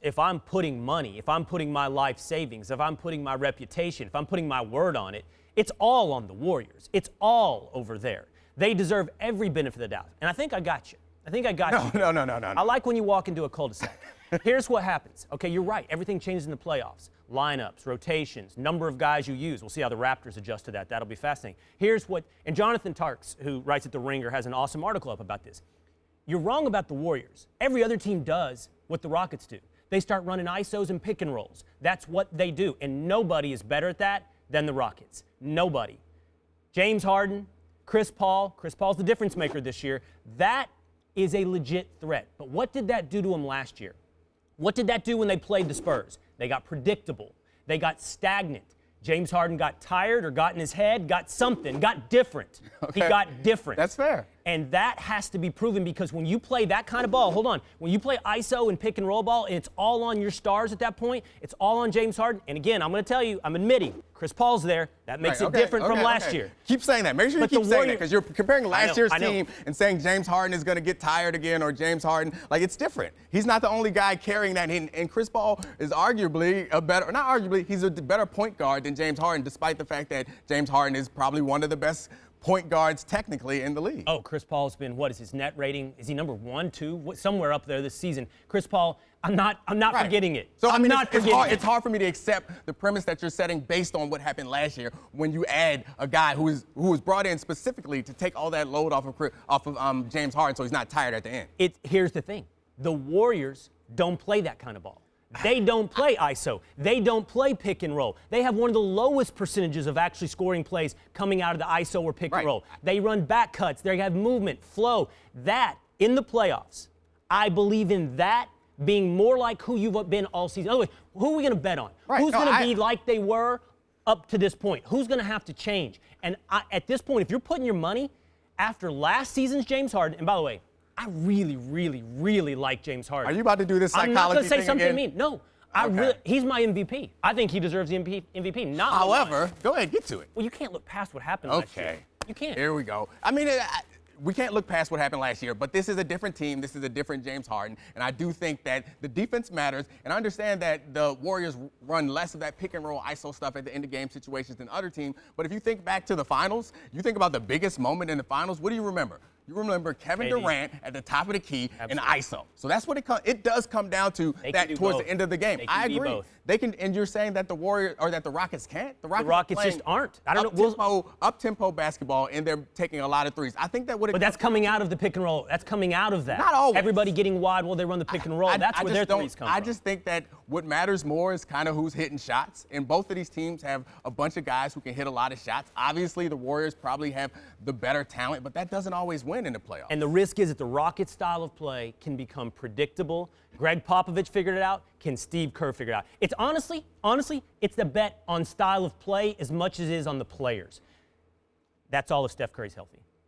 if I'm putting money, if I'm putting my life savings, if I'm putting my reputation, if I'm putting my word on it, it's all on the Warriors. It's all over there. They deserve every benefit of the doubt. And I think I got you. No. I like when you walk into a cul-de-sac. Here's what happens. Okay, you're right. Everything changes in the playoffs. Lineups, rotations, number of guys you use. We'll see how the Raptors adjust to that. That'll be fascinating. Here's what, and Jonathan Tarks, who writes at The Ringer, has an awesome article up about this. You're wrong about the Warriors. Every other team does what the Rockets do. They start running ISOs and pick and rolls. That's what they do. And nobody is better at that than the Rockets. Nobody. James Harden, Chris Paul. Chris Paul's the difference maker this year. That is a legit threat. But what did that do to them last year? What did that do when they played the Spurs? They got predictable. They got stagnant. James Harden got tired or got in his head, got something, got different. Okay. He got different. That's fair. And that has to be proven because when you play that kind of ball, hold on, when you play ISO and pick and roll ball, and it's all on your stars at that point, it's all on James Harden. And again, I'm going to tell you, I'm admitting, Chris Paul's there. That makes it different from last year. Keep saying that. Make sure you keep saying that because you're comparing last year's team and saying James Harden is going to get tired again or James Harden. Like, it's different. He's not the only guy carrying that. And Chris Paul is arguably a better, not arguably, he's a better point guard than James Harden, despite the fact that James Harden is probably one of the best point guards technically in the league. Oh, Chris Paul's been, what is his net rating? Is he number 1, 2? Somewhere up there this season. Chris Paul, I'm not forgetting it. So I mean, it's hard for me to accept the premise that you're setting based on what happened last year when you add a guy who was brought in specifically to take all that load off of James Harden so he's not tired at the end. Here's the thing. The Warriors don't play that kind of ball. They don't play ISO. They don't play pick and roll. They have one of the lowest percentages of actually scoring plays coming out of the ISO or pick and roll. They run back cuts. They have movement, flow. That, in the playoffs, I believe in that being more like who you've been all season. Otherwise, who are we going to bet on? Who's going to be like they were up to this point? Who's going to have to change? And at this point, if you're putting your money after last season's James Harden, and by the way, I really, really, really like James Harden. Are you about to do this psychology thing I'm not going to say something again? mean. No. He's my MVP. I think he deserves the MVP. Not However, go ahead, get to it. Well, you can't look past what happened last year. You can't. Here we go. I mean, we can't look past what happened last year, but this is a different team. This is a different James Harden, and I do think that the defense matters, and I understand that the Warriors run less of that pick-and-roll ISO stuff at the end-of-game situations than other teams, but if you think back to the finals, you think about the biggest moment in the finals, what do you remember? You remember Kevin Durant at the top of the key in ISO. So that's what it does come down to that towards the end of the game. I agree. They can, and you're saying that the Warriors or that the Rockets can't? The Rockets just aren't. I don't know. Up-tempo basketball, and they're taking a lot of threes. I think that would. But that's coming out of the pick and roll. That's coming out of that. Not always. Everybody getting wide while they run the pick and roll. That's where their threes come from. I just think that what matters more is kind of who's hitting shots. And both of these teams have a bunch of guys who can hit a lot of shots. Obviously, the Warriors probably have the better talent, but that doesn't always win in the playoffs. And the risk is that the Rockets' style of play can become predictable. Greg Popovich figured it out. Can Steve Kerr figure it out? It's honestly, it's the bet on style of play as much as it is on the players. That's all if Steph Curry's healthy.